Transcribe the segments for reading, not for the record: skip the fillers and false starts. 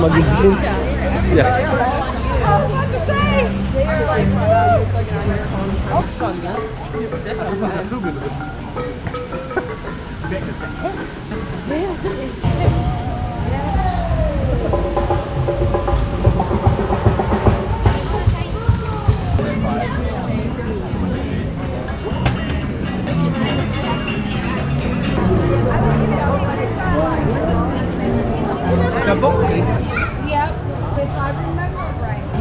mal gesehen. Ja. Auch schon, ne? Da ist noch der Vögel drin. Der Bock.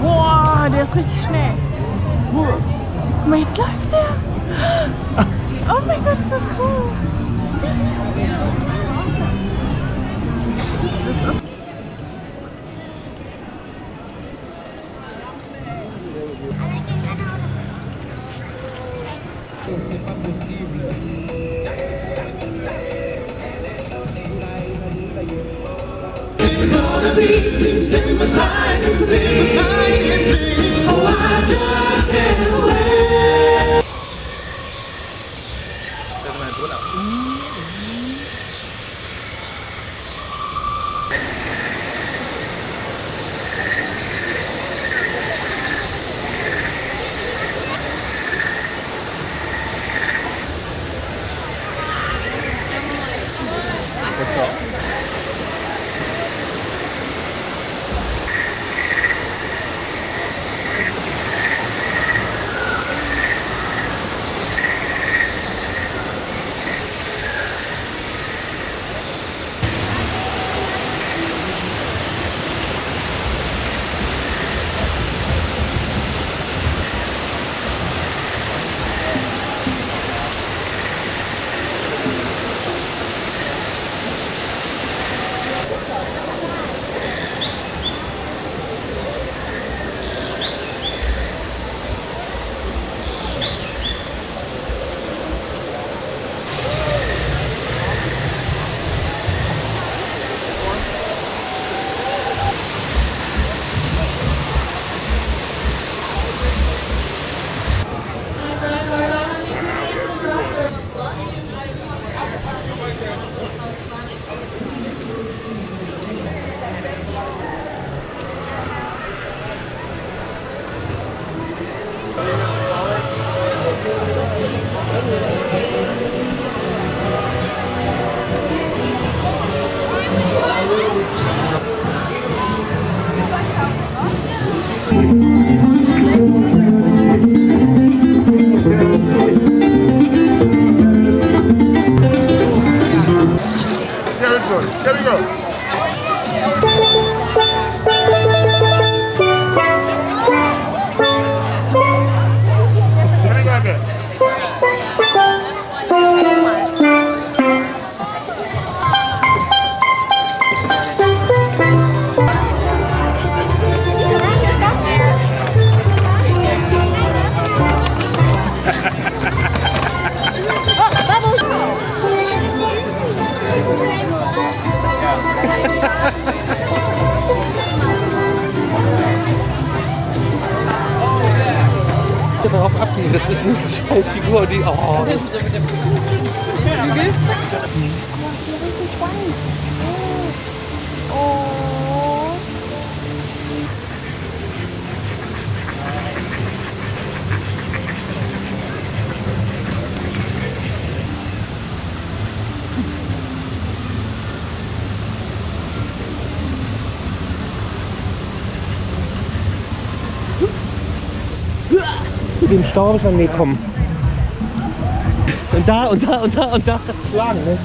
Boah, der ist richtig schnell. Guck mal, jetzt läuft der. Oh mein Gott, ist das cool. Here we go. Darauf abgehen, das ist nicht eine Scheißfigur, die. Oh. Aber es ist richtig weiß. Oh. Dem Stau habe ich dann nee, kommen. Und da. Schlagen, ne?